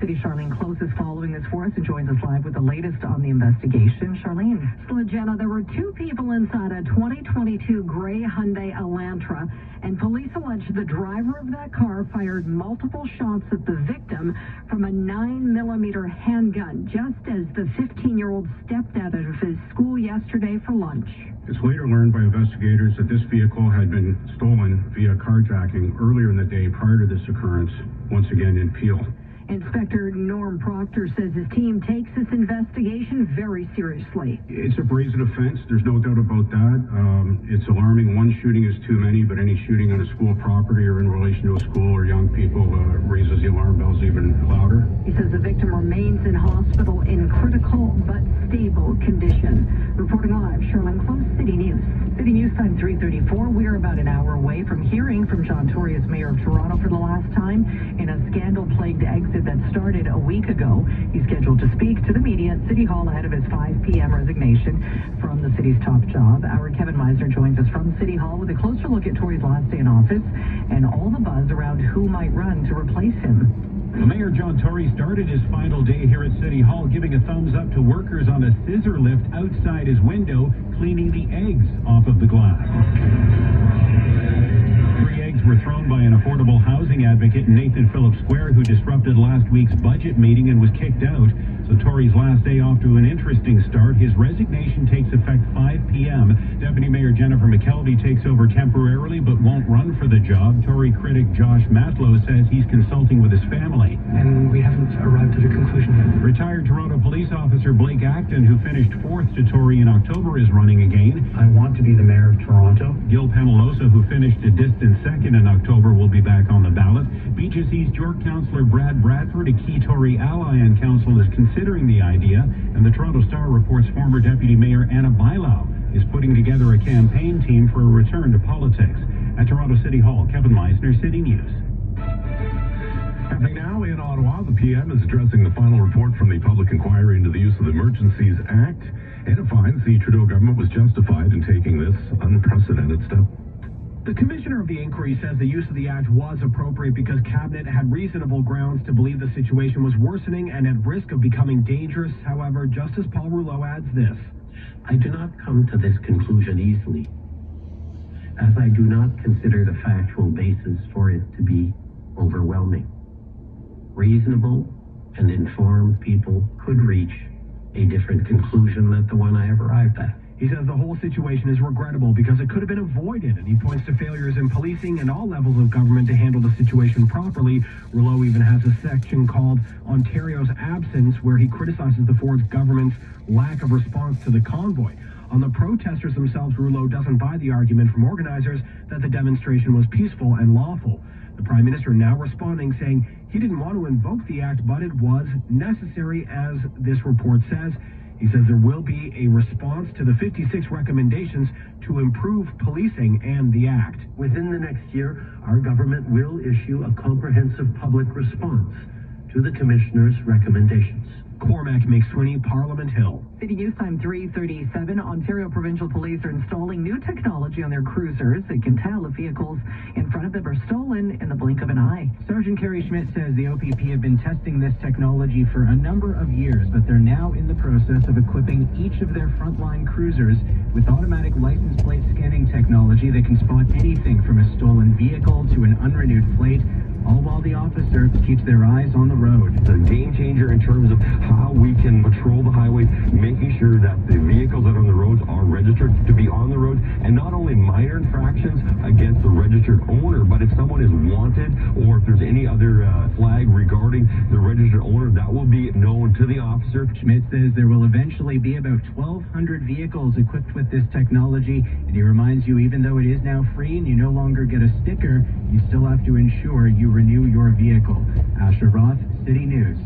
City. Charlene Close is following this for us and joins us live with the latest on the investigation. Charlene. Jenna, there were two people inside a 2022 gray Hyundai Elantra, and police allege the driver of that car fired multiple shots at the victim from a 9mm handgun just as the 15-year-old stepped out of his school yesterday for lunch. It's later learned by investigators that this vehicle had been stolen via carjacking earlier in the day prior to this occurrence, once again in Peel. Inspector Norm Proctor says his team takes this investigation very seriously. It's a brazen offense. There's no doubt about that. It's alarming. One shooting is too many, but any shooting on a school property or in relation to a school or young people raises the alarm bells even louder. He says the victim remains in hospital in critical but stable condition. Reporting live, Charlene Close, City News. City News time 3:34. We are about an hour away from hearing from John Tory as mayor of Toronto for the last time in a scandal-plagued exit that started a week ago. He's scheduled to speak to the media at City Hall ahead of his 5 p.m. resignation from the city's top job. Our Kevin Meisner joins us from City Hall with a closer look at Tory's last day in office and all the buzz around who might run to replace him. Well, Mayor John Tory started his final day here at City Hall, giving a thumbs up to workers on a scissor lift outside his window, cleaning the eggs off of the glass. 3 eggs were thrown by an affordable housing advocate in Nathan Phillips Square who disrupted last week's budget meeting and was kicked out. So Tory's last day off to an interesting start. His resignation takes effect 5 p.m. Deputy Mayor Jennifer McKelvey takes over temporarily but won't run for the job. Tory critic Josh Matlow says he's consulting with his family. And we haven't arrived at a conclusion yet. Retired Toronto police officer Blake Acton, who finished 4th to Tory in October, is running again. I want to be the mayor of Toronto. Gil Penalosa, who finished a distant 2nd in October, will be back on the ballot. Beaches East York councillor Brad Bradford, a key Tory ally on council, is considering the idea, and the Toronto Star reports former Deputy Mayor Anna Bailau is putting together a campaign team for a return to politics. At Toronto City Hall, Kevin Meisner, City News. Happening now in Ottawa, the PM is addressing the final report from the public inquiry into the use of the Emergencies Act, and it finds the Trudeau government was justified in taking this unprecedented step. The commissioner of the inquiry says the use of the act was appropriate because Cabinet had reasonable grounds to believe the situation was worsening and at risk of becoming dangerous. However, Justice Paul Rouleau adds this. I do not come to this conclusion easily, as I do not consider the factual basis for it to be overwhelming. Reasonable and informed people could reach a different conclusion than the one I have arrived at. He says the whole situation is regrettable because it could have been avoided, and he points to failures in policing and all levels of government to handle the situation properly. Rouleau even has a section called Ontario's Absence, where he criticizes the Ford government's lack of response to the convoy. On the protesters themselves, Rouleau doesn't buy the argument from organizers that the demonstration was peaceful and lawful. The Prime Minister now responding, saying he didn't want to invoke the act, but it was necessary, as this report says. He says there will be a response to the 56 recommendations to improve policing and the act. Within the next year, our government will issue a comprehensive public response to the Commissioner's recommendations. Cormac McSweeney, Parliament Hill. City News time 3:37. Ontario Provincial Police are installing new technology on their cruisers that can tell if vehicles in front of them are stolen in the blink of an eye. Sergeant Kerry Schmidt says the OPP have been testing this technology for a number of years, but they're now in the process of equipping each of their frontline cruisers with automatic license plate scanning technology that can spot anything from a stolen vehicle to an unrenewed plate, all while the officer keeps their eyes on the road. It's a game changer in terms of how we can patrol the highways, making sure that the vehicles that are on the roads are registered to be on the road, and not only minor infractions against the registered owner, but if someone is wanted or if there's any other flag regarding the registered owner, that will be known to the officer. Schmidt says there will eventually be about 1,200 vehicles equipped with this technology, and he reminds you even though it is now free and you no longer get a sticker, you still have to ensure you renew your vehicle. Asher Roth, City News.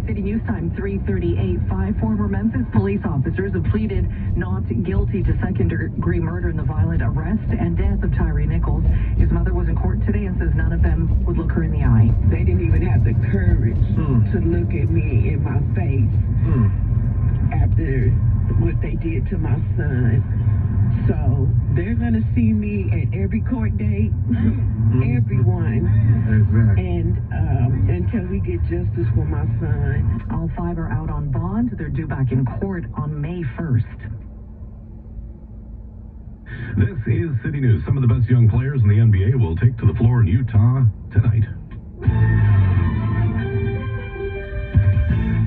City News time 3:38. 5 former Memphis police officers have pleaded not guilty to second-degree murder in the violent arrest and death of Tyree Nichols. His mother was in court today and says none of them would look her in the eye. They didn't even have the courage to look at me in my face after what they did to my son. So they're going to see me at every court date, everyone. Exactly. And until we get justice for my son. All 5 are out on bond. They're due back in court on May 1st. This is City News. Some of the best young players in the NBA will take to the floor in Utah tonight.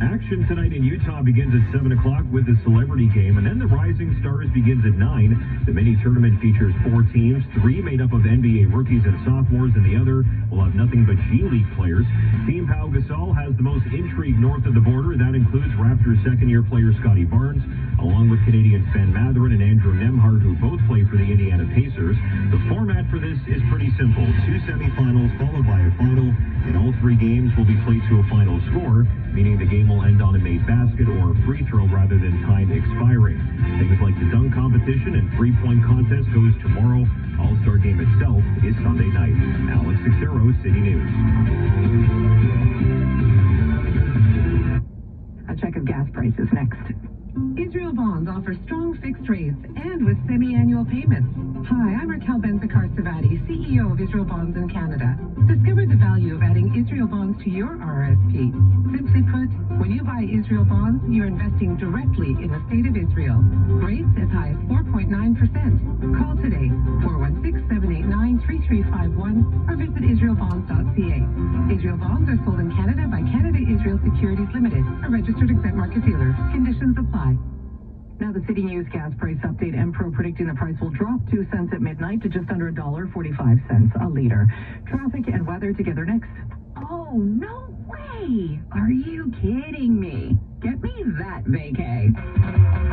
Action tonight in Utah begins at 7 o'clock with the Celebrity Game, and then the Rising Stars begins at 9. The mini-tournament features 4 teams, 3 made up of NBA rookies and sophomores, and the other will have nothing but G League players. Team Pau Gasol has the most intrigue north of the border. That includes Raptors second-year player Scotty Barnes, along with Canadians Ben Mathurin and Andrew Nembhard, who both play for the Indiana Pacers. The format for this is pretty simple. 2 semifinals followed by a final, and all 3 games will be played to a final score, meaning the game will end on a made basket or a free throw rather than time expiring. Things like the dunk competition and three-point contest goes tomorrow. All-Star game itself is Sunday night. Alex Cicero, City News. A check of gas prices next. Israel Bonds offer strong fixed rates and with semi-annual payments. Hi, I'm Raquel Benzakar-Savati, CEO of Israel Bonds in Canada. Discover the value of adding Israel Bonds to your RRSP. Simply put, when you buy Israel Bonds, you're investing directly in the state of Israel. Rates as high as 4.9%. Call today, 416-789-3351, or visit israelbonds.ca. Israel Bonds are sold in Canada by Canada Israel Securities Limited, a registered exempt market dealer. Conditions apply. Now the City News gas price update. Empro predicting the price will drop 2 cents at midnight to just under $1.45 a liter. Traffic and weather together next. Oh, no way! Are you kidding me? Get me that vacay.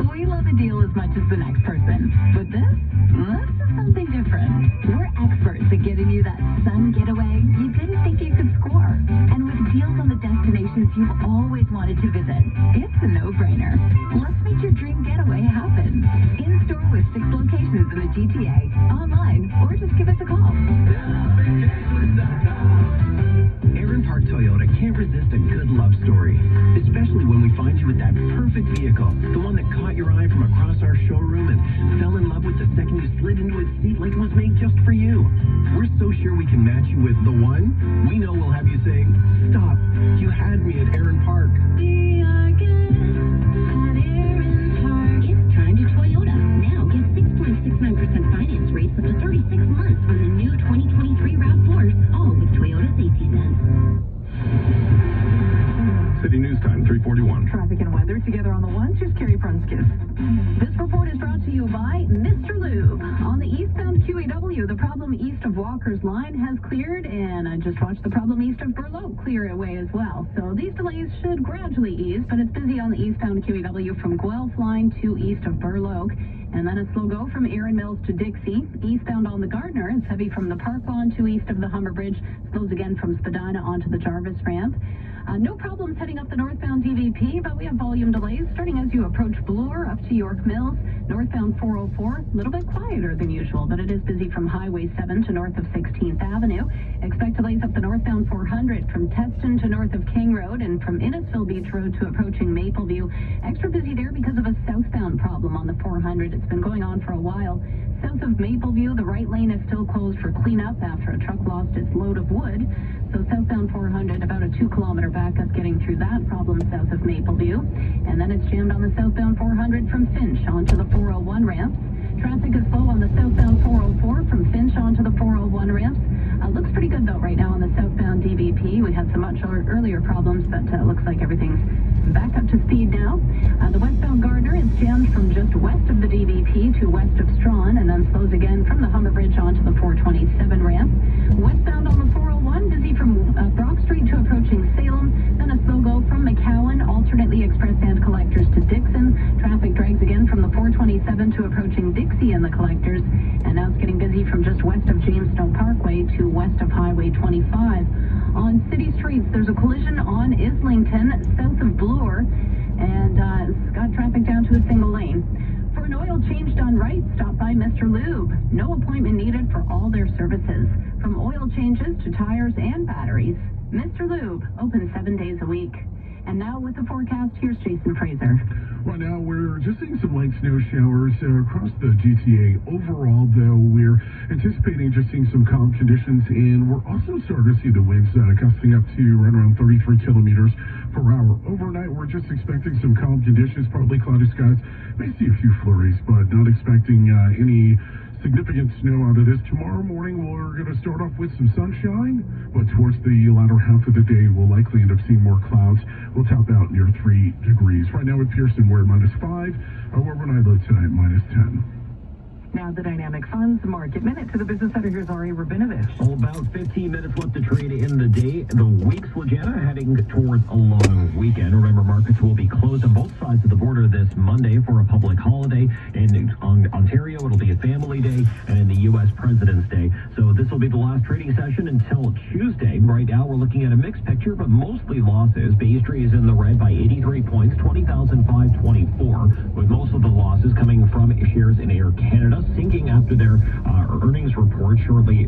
We love a deal as much as the next person, but this is something different. We're experts at getting you that sun getaway you didn't think you could score. And with deals on the destinations you've always wanted to visit, it's a no-brainer. Let's make your dream getaway happen. In store with 6 locations in the GTA, online, or just give us a call. Aaron Park Toyota can't resist a good love story, especially when we find you with that perfect vehicle, the one that caught your eye from across our showroom and fell in love with the second you slid into its seat like it was made just for you. We're so sure we can match you with the one, we know we'll have you saying, "Stop, you had me at Aaron Park." We are good at Aaron Park. It's time to Toyota. Now get 6.69% finance rates up to 36 months on the new 2023 RAV4s, all with Toyota safety sense. City News Time, 3:41. Traffic and weather together on the one. Here's Carrie Prunskis. This report is brought to you by Mr. Lube. On the eastbound QEW, the problem east of Walker's Line has cleared, and I just watched the problem east of Burloak clear away as well. So these delays should gradually ease, but it's busy on the eastbound QEW from Guelph Line to east of Burloak. And then a slow go from Erin Mills to Dixie. Eastbound on the Gardner, it's heavy from the Park Lawn to east of the Humber Bridge. Slows again from Spadina onto the Jarvis ramp. No problems heading up the northbound DVP, but we have volume delays starting as you approach Bloor up to York Mills. Northbound 404, a little bit quieter than usual, but it is busy from Highway 7 to north of 16th Avenue. Expect delays up the northbound 400 from Teston to north of King Road and from Innisfil Beach Road to approaching Mapleview. Extra busy there because of a southbound problem on the 400. It's been going on for a while. South of Mapleview, the right lane is still closed for cleanup after a truck lost its load of wood. So southbound 400, about a 2-kilometer backup getting through that problem south of Mapleview. And then it's jammed on the southbound 400 from Finch onto the 401 ramps. Traffic is slow on the southbound 404 from Finch onto the 401 ramps. Looks pretty good though right now on the southbound DVP. We had some much earlier problems, but looks like everything's back up to speed now. The westbound Gardner is jammed from just west of the DVP to west of Strawn, and then slows again from the Humber Bridge onto the 427 ramp. Westbound on the 401, busy from Brock Street to approaching Salem, then a slow go from McCowan, alternately express and collectors to Dixon. Traffic drags again from the 427 to approaching Dixie and the collectors, and now it's getting busy from just west of James Snow Parkway to west of Highway 25. On city streets, there's a collision on Islington, south of Bloor, and it's got traffic down to a single lane. For an oil change done right, stop by Mr. Lube. No appointment needed for all their services, from oil changes to tires and batteries. Mr. Lube, open 7 days a week. And now with the forecast, here's Jason Fraser. Right now, we're just seeing some light snow showers across the GTA. Overall, though, we're anticipating just seeing some calm conditions, and we're also starting to see the winds gusting up to right around 33 kilometers per hour. Overnight, we're just expecting some calm conditions, partly cloudy skies. May see a few flurries, but not expecting any significant snow out of this. Tomorrow morning, we're going to start off with some sunshine, but towards the latter half of the day, we'll likely end up seeing more clouds. We'll top out near 3 degrees. Right now at Pearson, we're at -5. Where I live tonight, -10. Now the Dynamic Funds Market Minute to the Business Center. Here's Ari Rabinovich. About 15 minutes left to trade in the day. The week's legenda heading towards a long weekend. Remember, markets will be closed on both sides of the border this Monday for a public holiday. In Ontario, it'll be a family day, and in the U.S., President's Day. So this will be the last trading session until Tuesday. Right now, we're looking at a mixed picture, but mostly losses. Bay Street is in the red by 83 points, 20,524, with most of the losses coming from shares in Air Canada, sinking after their earnings report shortly